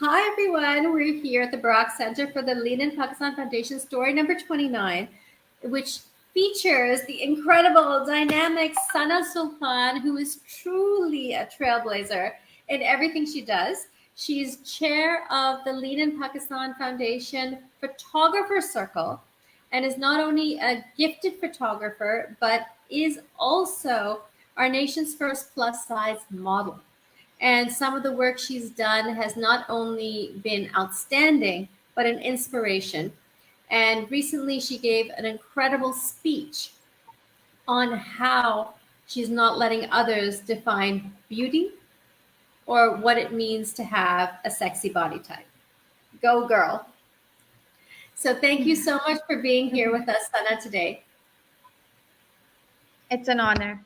Hi everyone, we're here at the Barak Center for the Lean in Pakistan Foundation story number 29, which features the incredible, dynamic Sana Sultan, who is truly a trailblazer in everything she does. She's chair of the Lean in Pakistan Foundation Photographer Circle and is not only a gifted photographer, but is also our nation's first plus size model. And some of the work she's done has not only been outstanding, but an inspiration. And recently, she gave an incredible speech on how she's not letting others define beauty or what it means to have a sexy body type. Go, girl. So, thank you so much for being here with us, Sana, today. It's an honor.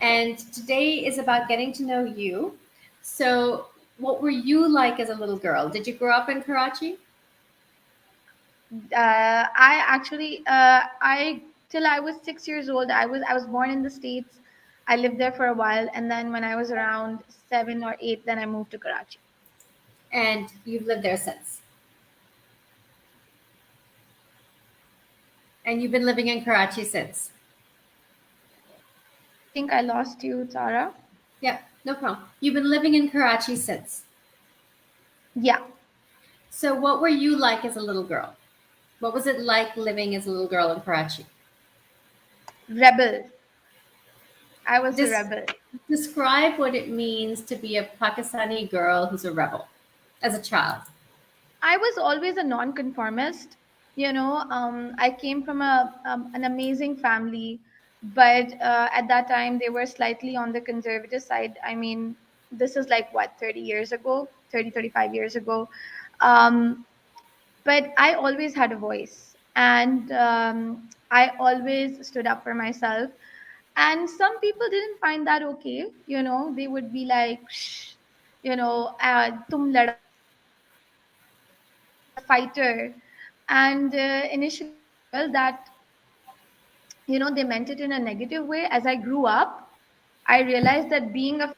And today is about getting to know you. So, what were you like as a little girl? Did you grow up in Karachi? I actually, I till I was 6 years old, I was born in the States. I lived there for a while, and then when I was around 7 or 8, then I moved to Karachi. And you've lived there since. And you've been living in Karachi since. I think I lost you, Tara. Yep, no problem. You've been living in Karachi since. Yeah, So, what were you like as a little girl? What was it like living as a little girl in Karachi? rebel. I was a Just rebel. describe what it means to be a Pakistani girl who's a rebel as a child. I was always a nonconformist. I came from an amazing family, but at that time they were slightly on the conservative side. I mean, this is like what, 30 years ago, 35 years ago. Um, but I always had a voice, and I always stood up for myself. And some people didn't find that okay. They would be like, Shh, tum lada, you're a fighter. And initially I felt that they meant it in a negative way. As I grew up, I realized that being a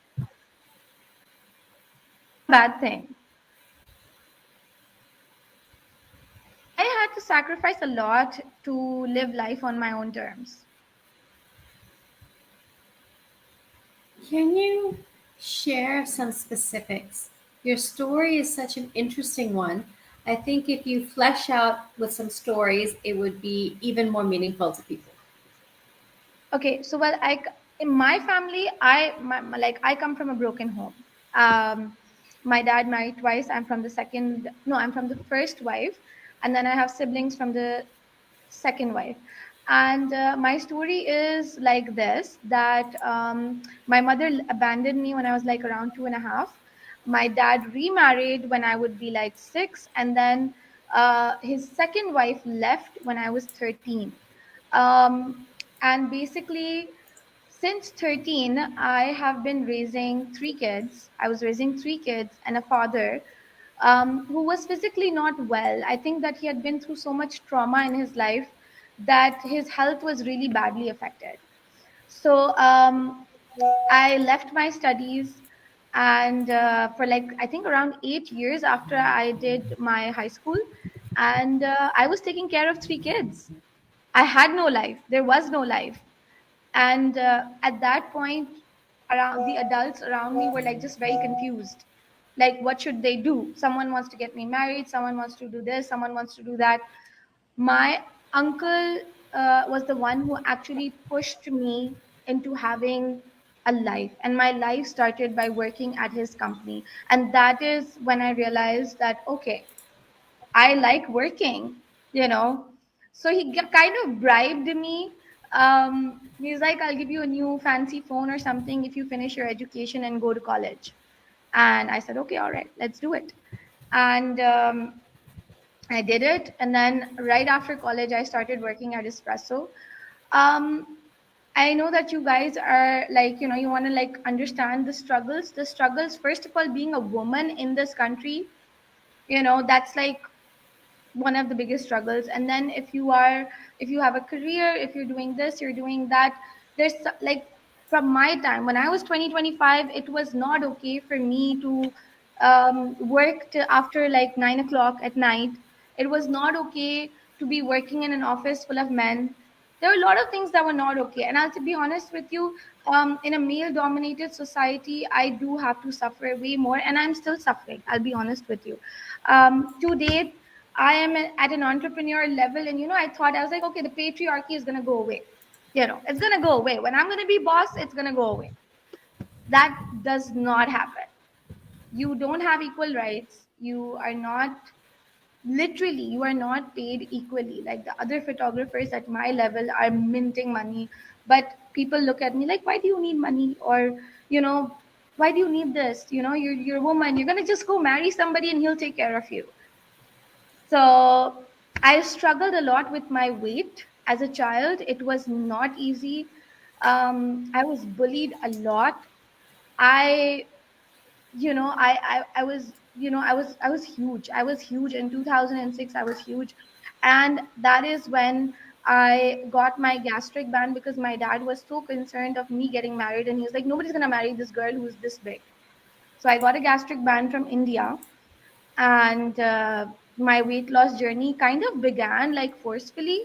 bad thing. I had to sacrifice a lot to live life on my own terms. Can you share some specifics? Your story is such an interesting one. I think if you flesh out with some stories, it would be even more meaningful to people. Okay, so well, in my family, like I come from a broken home. My dad married twice. I'm from the second. No, I'm from the first wife, and then I have siblings from the second wife. And my story is like this: that my mother abandoned me when I was like around 2.5. My dad remarried when I would be like 6, and then his second wife left when I was 13. And basically, since 13, I have been raising 3 kids. I was raising 3 kids and a father who was physically not well. I think that he had been through so much trauma in his life that his health was really badly affected. So I left my studies, and for like, I think around 8 years after I did my high school, and I was taking care of 3 kids. I had no life. There was no life. And at that point, around the adults around me were like just very confused. Like, what should they do? Someone wants to get me married. Someone wants to do this. Someone wants to do that. My uncle was the one who actually pushed me into having a life. And my life started by working at his company. And that is when I realized that, okay, I like working, you know. So he kind of bribed me. He's like, I'll give you a new fancy phone or something if you finish your education and go to college. And I said, okay, all right, let's do it. And I did it. And then right after college, I started working at Espresso. Um, I know that you guys are like, you want to like understand the struggles. The struggles, first of all, being a woman in this country, that's like one of the biggest struggles. And then if you have a career, if you're doing this, you're doing that, like, from my time when I was 20, 25, it was not okay for me to worked after like 9 o'clock at night. It was not okay to be working in an office full of men. There were a lot of things that were not okay. And I'll to be honest with you, in a male dominated society, I do have to suffer way more, and I'm still suffering. I'll be honest with you. To date, I am at an entrepreneur level, and I thought, I was like, okay, the patriarchy is going to go away. It's going to go away. When I'm going to be boss, it's going to go away. That does not happen. You don't have equal rights. You are not, literally, you are not paid equally. Like the other photographers at my level are minting money, but people look at me like, why do you need money? Or, you know, why do you need this? You're a woman. You're gonna just go marry somebody and he'll take care of you. So I struggled a lot with my weight as a child. It was not easy. I was bullied a lot. I I was huge in 2006. I was huge, and that is when I got my gastric band, because my dad was so concerned of me getting married, and he was like, nobody's going to marry this girl who's this big. So I got a gastric band from India, and my weight loss journey kind of began like forcefully,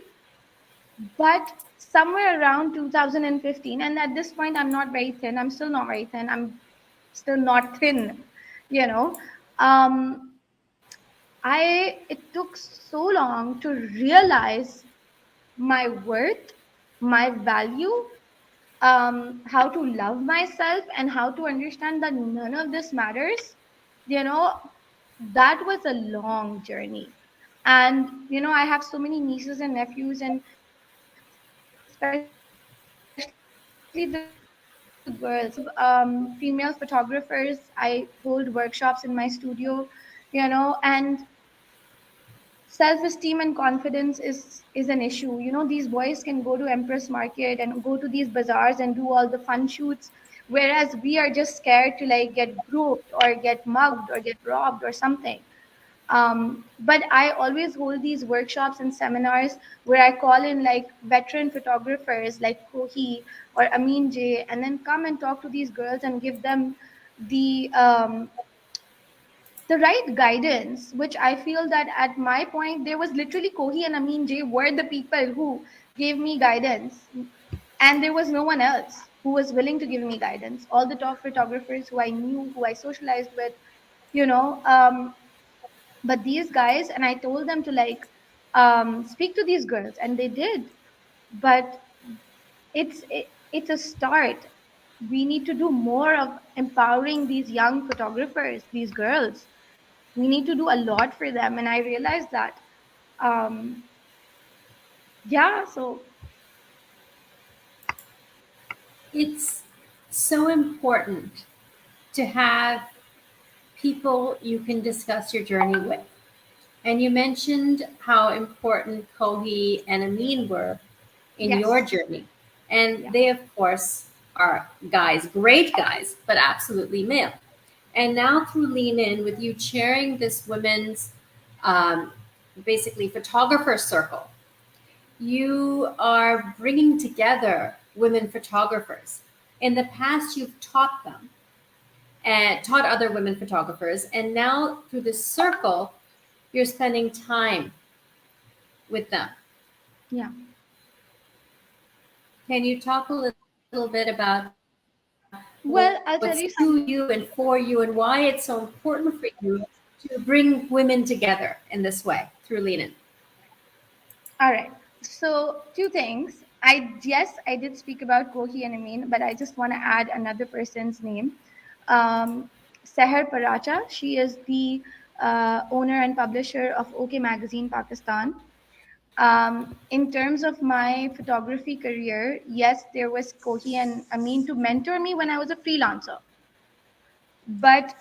but somewhere around 2015, and at this point I'm not very thin. I'm still not very thin. I'm still not thin, you know. Um, it took so long to realize my worth, my value, how to love myself, and how to understand that none of this matters. You know, that was a long journey. And, I have so many nieces and nephews, and especially the girls. I have female photographers. I hold workshops in my studio, and self-esteem and confidence is an issue. These boys can go to Empress Market and go to these bazaars and do all the fun shoots, whereas we are just scared to like get groped or get mugged or get robbed or something. But I always hold these workshops and seminars where I call in like veteran photographers like Kohi or Amin J, and then come and talk to these girls and give them the um, the right guidance, which I feel that at my point, there was literally Kohi and Amin J were the people who gave me guidance. And there was no one else who was willing to give me guidance. All the top photographers who I knew, who I socialized with, you know, um, but these guys, and I told them to like speak to these girls, and they did. But it's a start. We need to do more of empowering these young photographers, these girls. We need to do a lot for them, and I realized that. um yeah, so It's so important to have people you can discuss your journey with. And you mentioned how important Kohi and Amin were in your yes, journey. And yeah, they, of course, are guys, great guys, but absolutely male. And now through Lean In, with you chairing this women's um, basically photographer circle, you are bringing together women photographers. In the past, you've taught them and taught other women photographers. And now through this circle, you're spending time with them. yeah. Can you talk a little bit about what's to Well, I'll you tell and you for something. you and why it's so important for you to bring women together in this way through Lean In? All right. So two things. I did speak about Kohi and Amin, but I just want to add another person's name. Um, Seher Paracha. She is the owner and publisher of OK Magazine Pakistan. In terms of my photography career, yes, there was Kohi and Amin to mentor me when I was a freelancer. But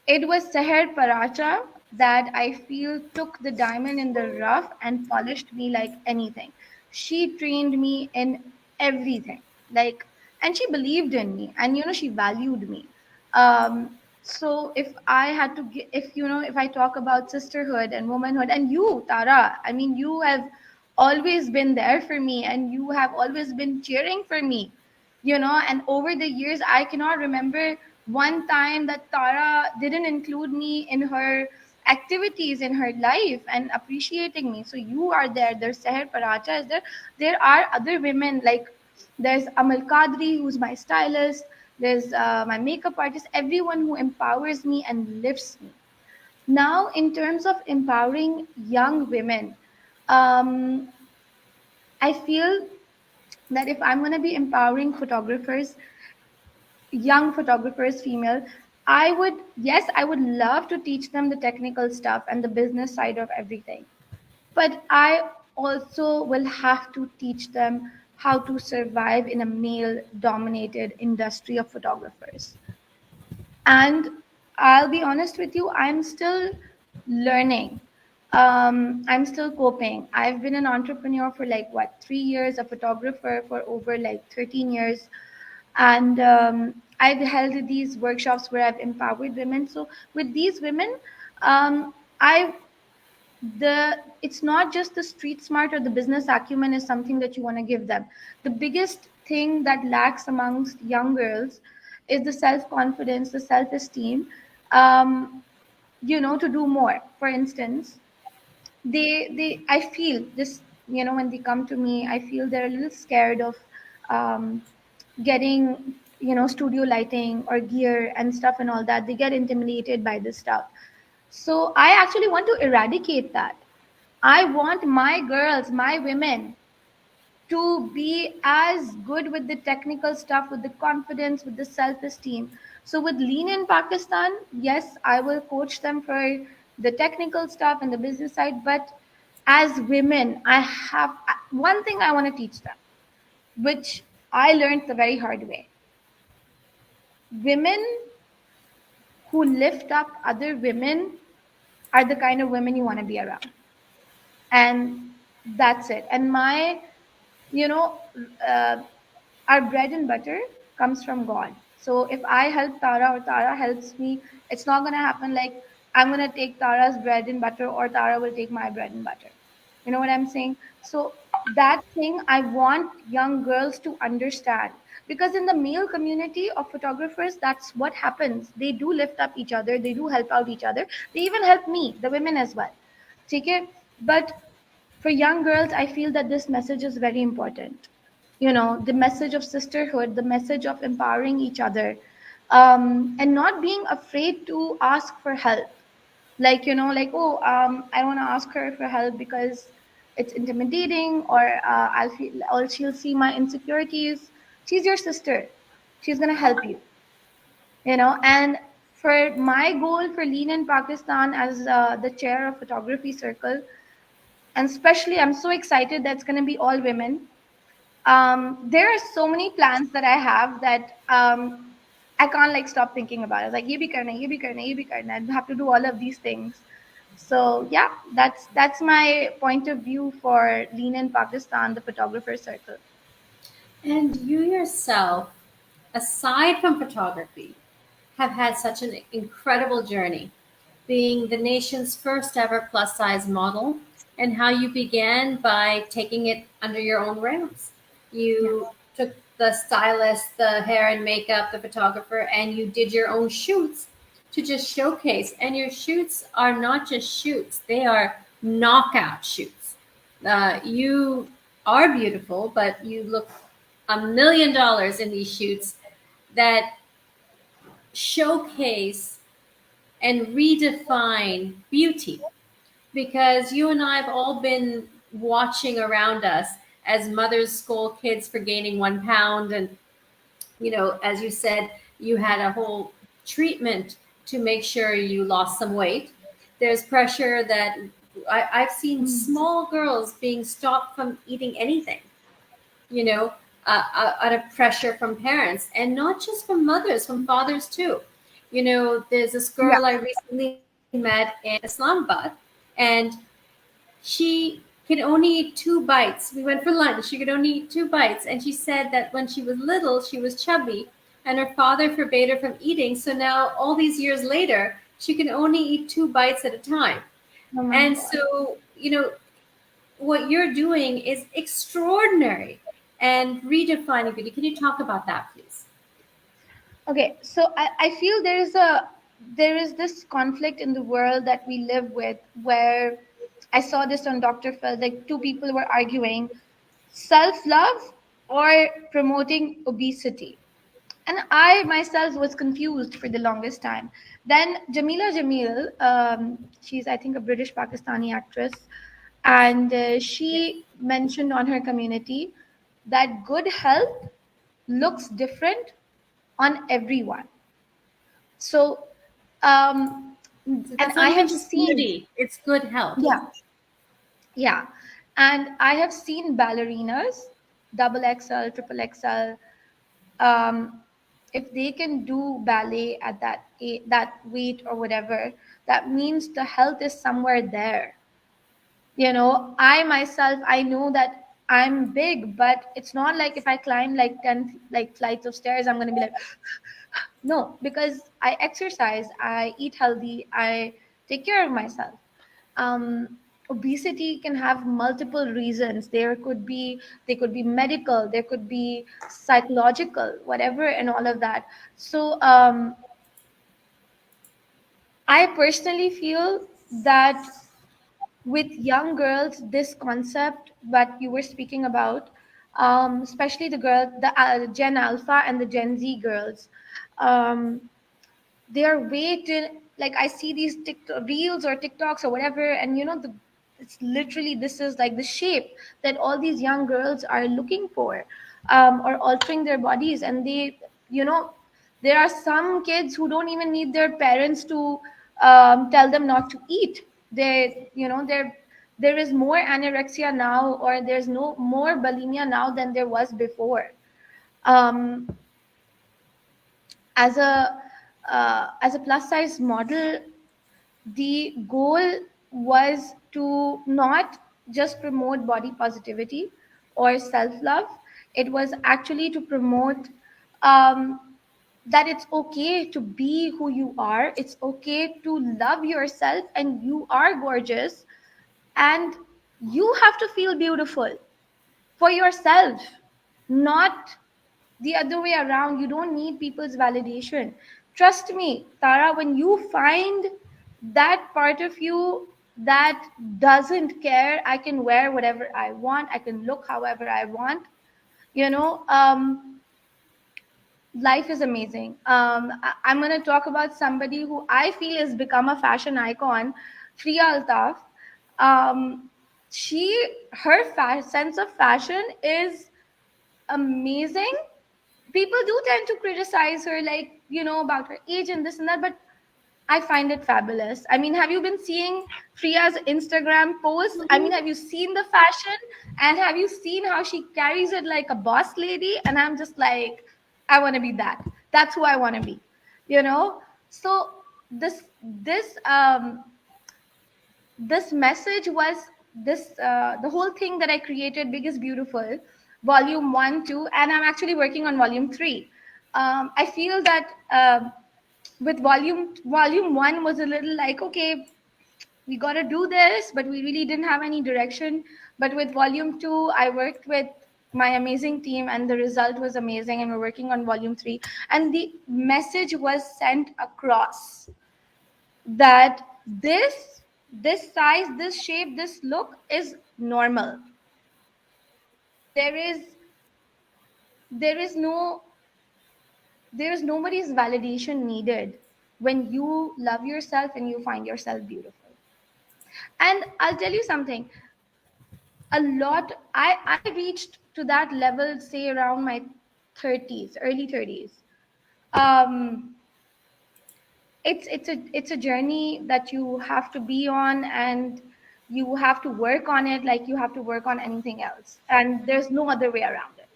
it was Seher Paracha that I feel took the diamond in the rough and polished me like anything. She trained me in everything. Like, and she believed in me, and she valued me. So if I had to if if I talk about sisterhood and womanhood, and you, Tara, I mean, you have always been there for me, and you have always been cheering for me, and over the years I cannot remember one time that Tara didn't include me in her activities in her life and appreciating me. So you are there. There's Seher Paracha is there. There are other women like there's Amal Kadri, who's my stylist. There's my makeup artist. Everyone who empowers me and lifts me. Now, in terms of empowering young women, um, I feel that if I'm going to be empowering photographers, young photographers, female, I would, yes, I would love to teach them the technical stuff and the business side of everything. But I also will have to teach them how to survive in a male dominated industry of photographers. And I'll be honest with you, I'm still learning. I'm still coping. I've been an entrepreneur for like what, 3 years, a photographer for over like 13 years. And I've held these workshops where I've empowered women. So with these women, I the it's not just the street smart or the business acumen is something that you want to give them. The biggest thing that lacks amongst young girls is the self confidence, the self esteem, to do more. For instance, they I feel this, when they come to me, I feel they're a little scared of um, getting studio lighting or gear and stuff and all that. They get intimidated by this stuff. So I actually want to eradicate that. I want my girls, my women, to be as good with the technical stuff, with the confidence, with the self esteem. So, with Lean in Pakistan, yes, I will coach them for the technical stuff and the business side. But as women, I have one thing I want to teach them, which I learned the very hard way. Women who lift up other women are the kind of women you want to be around. And that's it. And you know, uh, our bread and butter comes from God. So if I help Tara or Tara helps me, it's not going to happen like I'm going to take Tara's bread and butter or Tara will take my bread and butter. You know what I'm saying? So that thing I want young girls to understand, because in the male community of photographers, that's what happens. They do lift up each other, they do help out each other, they even help me, the women as well. Okay? But for young girls, I feel that this message is very important. The message of sisterhood, the message of empowering each other, and not being afraid to ask for help. Like, like, oh, I want to ask her for help because it's intimidating, or I'll feel, or she'll see my insecurities. She's your sister. She's going to help you. And for my goal for Lean in Pakistan as the chair of photography circle, and especially I'm so excited that's going to be all women. There are so many plans that I have that I can't like stop thinking about it. It's like ye bhi karna, ye bhi karna, ye bhi karna. I have to do all of these things. So yeah, that's my point of view for Lean in Pakistan, the photographer circle. And you yourself, aside from photography, have had such an incredible journey, being the nation's first ever plus size model, and how you began by taking it under your own realms. Yeah. You took the stylist, the hair and makeup, the photographer, and you did your own shoots to just showcase. And your shoots are not just shoots, they are knockout shoots. You are beautiful, but you look $1 million in these shoots that showcase and redefine beauty, because you and I have all been watching around us as mothers scold kids for gaining 1 pound. And, as you said, you had a whole treatment to make sure you lost some weight. There's pressure that I've seen Mm. small girls being stopped from eating anything, you know, out of pressure from parents, and not just from mothers, from fathers too. There's this Yeah. girl I recently met in Islamabad, and she could only eat 2 bites. We went for lunch. She could only eat 2 bites. And she said that when she was little, she was chubby, and her father forbade her from eating. So now, all these years later, she can only eat 2 bites at a time. Oh my And God. so, what you're doing is extraordinary and redefining beauty. Can you talk about that, please? Okay, so I feel there is this conflict in the world that we live with, where I saw this on Dr. Phil, like two people were arguing self-love or promoting obesity. And I myself was confused for the longest time. Then Jamila Jamil, she's I think a British Pakistani actress, and Yes. she mentioned on her community that good health looks different on everyone. So, um, So and that's I not even have just seen, beauty, it's good health. yeah, yeah, and I have seen ballerinas, double XL, triple XL. Um, if they can do ballet at that weight or whatever, that means the health is somewhere there. I myself, I know that I'm big, but it's not like if I climb like 10 like flights of stairs, I'm going to be like, no, because I exercise, I eat healthy, I take care of myself. Obesity can have multiple reasons. They could be medical, there could be psychological, whatever, and all of that. So I personally feel that with young girls, this concept that you were speaking about, especially the Gen Alpha and the Gen Z girls, um, they are way to, like, I see these TikTok reels or TikToks or whatever, and it's literally, this is like the shape that all these young girls are looking for, or altering their bodies, and you know there are some kids who don't even need their parents to tell them not to eat. There is more anorexia now, or there's no more bulimia now than there was before. um, as a plus size model, the goal was to not just promote body positivity or self love. It was actually to promote, um, that it's okay to be who you are, it's okay to love yourself, and you are gorgeous, and you have to feel beautiful for yourself, not the other way around. You don't need people's validation. Trust me, Tara, when you find that part of you that doesn't care, I can wear whatever I want, I can look however I want, you know, life is amazing. I'm going to talk about somebody who I feel has become a fashion icon, Priya Altaf. Um, her sense of fashion is amazing. People do tend to criticize her, like, about her age and this and that, but I find it fabulous. I mean, have you been seeing Priya's Instagram posts? I mean, have you seen the fashion, and have you seen how she carries it like a boss lady? And I'm just like, I want to be that. That's who I want to be, you know? So this message was this the whole thing that I created, Big is Beautiful, volume 1, 2, and I'm actually working on volume 3. I feel that with volume 1 was a little like, okay, we got to do this, but we really didn't have any direction. But with volume 2, I worked with my amazing team, and the result was amazing, and we're working on volume 3, and the message was sent across that this size, this shape, this look is normal. There is there is no there is nobody's validation needed when you love yourself and you find yourself beautiful. And I'll tell you something, a lot, I reached to that level, say around my 30s, early 30s. um it's a journey that you have to be on, and you have to work on it like you have to work on anything else, and there's no other way around it.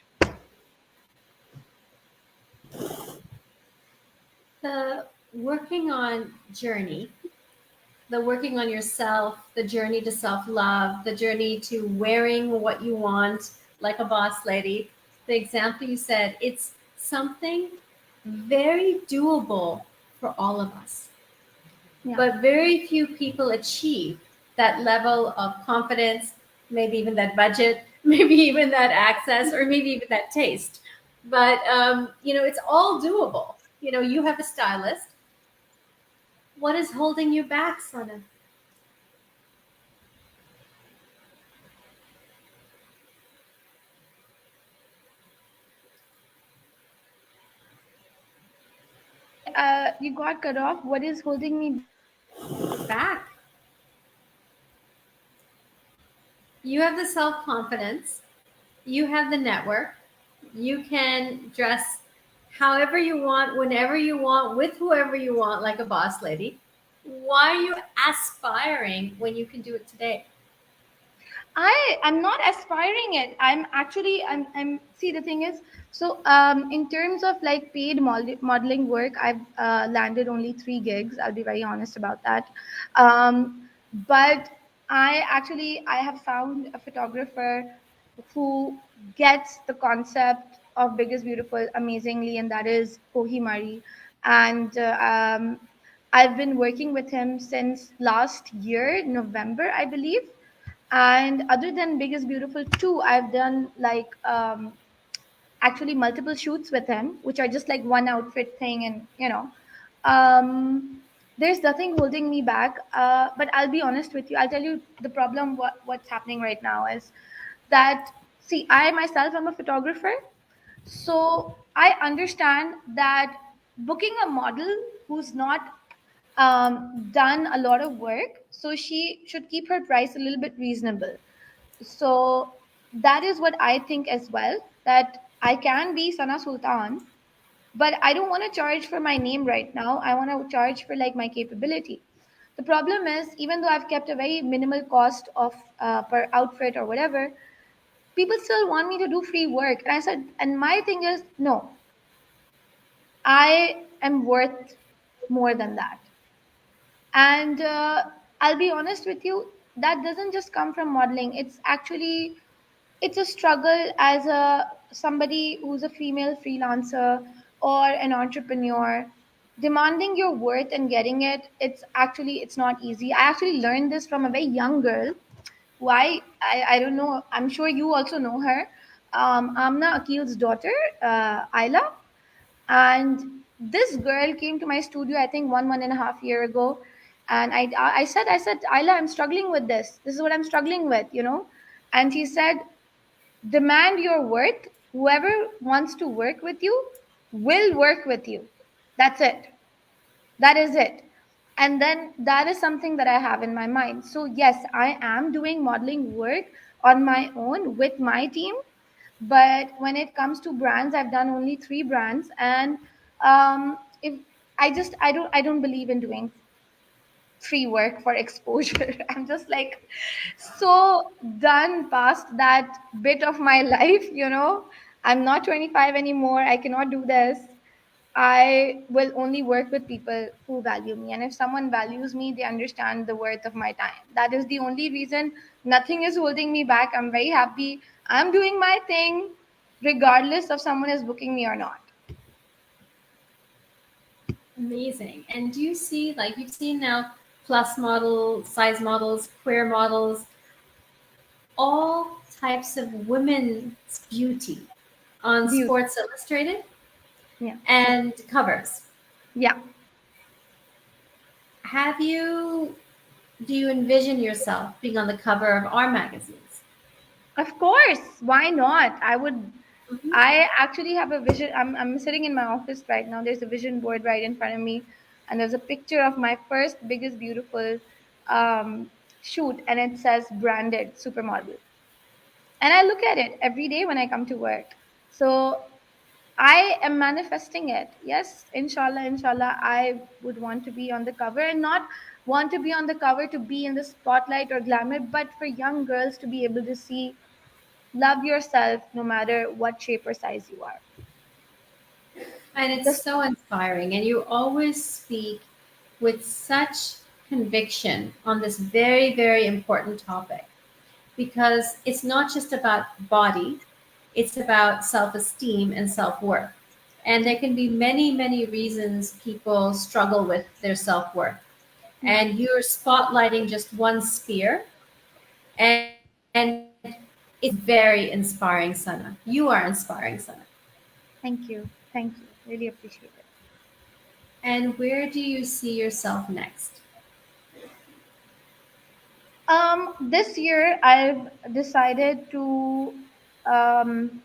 The working on journey, the working on yourself, the journey to self love, the journey to wearing what you want like a boss lady, the example you said, it's something very doable for all of us. Yeah. But very few people achieve that level of confidence, maybe even that budget, maybe even that access, or maybe even that taste. But it's all doable. You have a stylist. What is holding you back, Sana? Sorry, you got cut off. What is holding me back? Back. You have the self confidence, you have the network, you can dress however you want, whenever you want, with whoever you want, like a boss lady. Why are you aspiring when you can do it today? I'm not aspiring it. I'm see, the thing is, so in terms of like paid modeling work, I've landed only 3 gigs. I'll be very honest about that. But I have found a photographer who gets the concept of Biggest Beautiful amazingly, and that is Kohi Mari. And I've been working with him since last year, November, I believe. And other than Biggest Beautiful 2, I've done like actually multiple shoots with him, which are just like one outfit thing. And, there's nothing holding me back. But I'll be honest with you. I'll tell you the problem, what's happening right now is that, see, I myself am a photographer. So I understand that booking a model who's not done a lot of work, so she should keep her price a little bit reasonable. So that is what I think as well, that I can be Sana Sultan, but I don't want to charge for my name right now. I want to charge for like my capability. The problem is, even though I've kept a very minimal cost of per outfit or whatever, people still want me to do free work. And I said, and my thing is, no, I am worth more than that. And I'll be honest with you, that doesn't just come from modeling. It's a struggle as a somebody who's a female freelancer or an entrepreneur. Demanding your worth and getting it, it's not easy. I actually learned this from a very young girl. Why? I don't know. I'm sure you also know her. Amna Akil's daughter, Ayla. And this girl came to my studio, I think 1.5 year ago. And I said, Ayla, I'm struggling with this. This is what I'm struggling with. And she said, demand your worth. Whoever wants to work with you will work with you. That's it. That is it. And then that is something that I have in my mind. So yes, I am doing modeling work on my own with my team. But when it comes to brands, I've done only 3 brands. And if I don't believe in doing free work for exposure. I'm just like so done past that bit of my life. I'm not 25 anymore. I cannot do this. I will only work with people who value me. And if someone values me, they understand the worth of my time. That is the only reason. Nothing is holding me back. I'm very happy. I'm doing my thing, regardless of someone is booking me or not. Amazing. And do you see, like, you've seen now plus model, size models, queer models, all types of women's beauty on Beauty. Sports Illustrated Yeah. and covers. Yeah. Have you, do you envision yourself being on the cover of our magazines? Of course. Why not? I would. Mhm. I actually have a vision. I'm sitting in my office right now. There's a vision board right in front of me, and there's a picture of my first biggest beautiful shoot, and it says branded supermodel. And I look at it every day when I come to work. So I am manifesting it. Yes, inshallah, inshallah, I would want to be on the cover, and not want to be on the cover to be in the spotlight or glamour, but for young girls to be able to see, love yourself no matter what shape or size you are. And it's Just so inspiring. And you always speak with such conviction on this very, very important topic because it's not just about body, it's about self esteem and self worth. And there can be many, many reasons people struggle with their self worth. yeah. And you're spotlighting just one sphere. And it's very inspiring, Sana. You are inspiring, Sana. Thank you. Thank you. Really appreciate it. And where do you see yourself next? This year I've decided to um,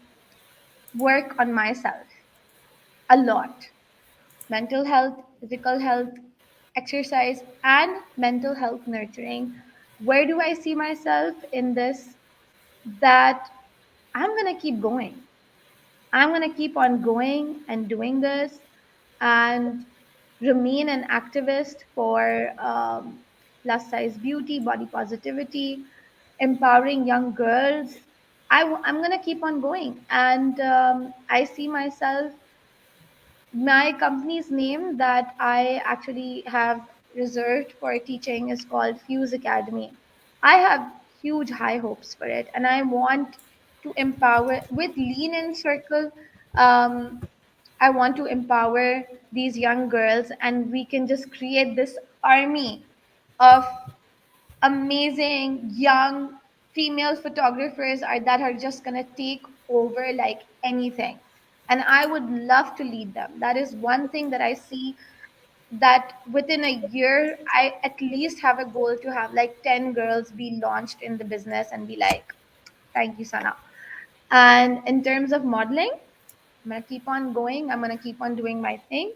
work on myself a lot. Mental health, physical health, exercise, and mental health nurturing. Where do I see myself in this? That I'm going to keep going. I'm going to keep on going and doing this and remain an activist for plus size beauty, body positivity, empowering young girls. I'm going to keep on going. And I see myself, my company's name that I actually have reserved for teaching is called Fuse Academy. I have huge high hopes for it, and I want to empower with Lean In Circle. Um, I want to empower these young girls, and we can just create this army of amazing young female photographers that are just going to take over like anything, and I would love to lead them. That is one thing that I see, that within a year I at least have a goal to have like 10 girls be launched in the business and be like, thank you, Sana. And in terms of modeling, I'm going to keep on going, I'm going to keep on doing my thing,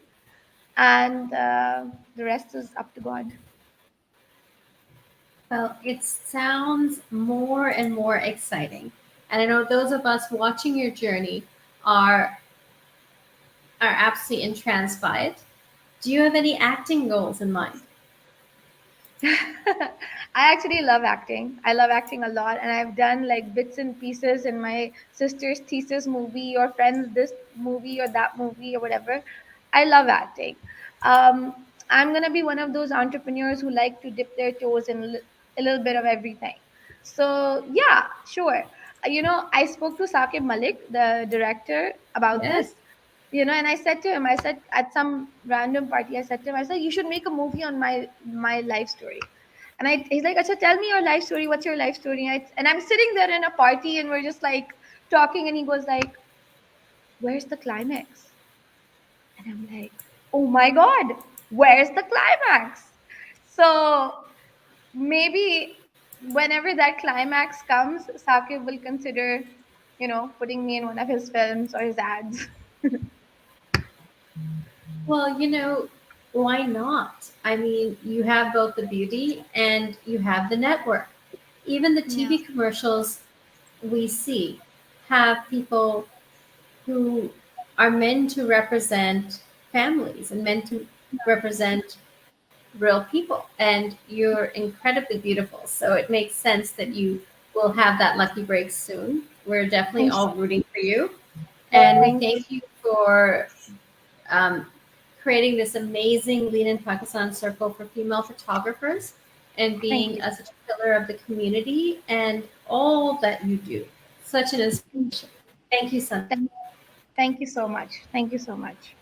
and the rest is up to God. Well, it sounds more and more exciting. And I know those of us watching your journey are are absolutely entranced by it. Do you have any acting goals in mind? I actually love acting. I love acting a lot, and I've done like bits and pieces in my sister's thesis movie, or friends this movie or that movie or whatever. I love acting. I'm gonna be one of those entrepreneurs who like to dip their toes in a little bit of everything. So yeah, sure. I spoke to Saqib Malik, the director, about Yes. this. And I said to him, I said at some random party, I said to him, I said, you should make a movie on my life story. And he's like, Acha, tell me your life story. What's your life story? And I'm sitting there in a party, and we're just like talking, and he goes like, where's the climax? And I'm like, oh my God, where's the climax? So maybe whenever that climax comes, Saqib will consider, putting me in one of his films or his ads. Well, why not? I mean, you have both the beauty and you have the network. Even the Yeah. TV commercials we see have people who are meant to represent families and meant to represent real people. And you're incredibly beautiful. So it makes sense that you will have that lucky break soon. We're definitely Thanks. all rooting for you. And we Thank you. thank you for um, creating this amazing Lean in Pakistan circle for female photographers and Thank being you. such a pillar of the community and all that you do. Such an inspiration. Thank you, Sun. Thank, thank you so much. Thank you so much.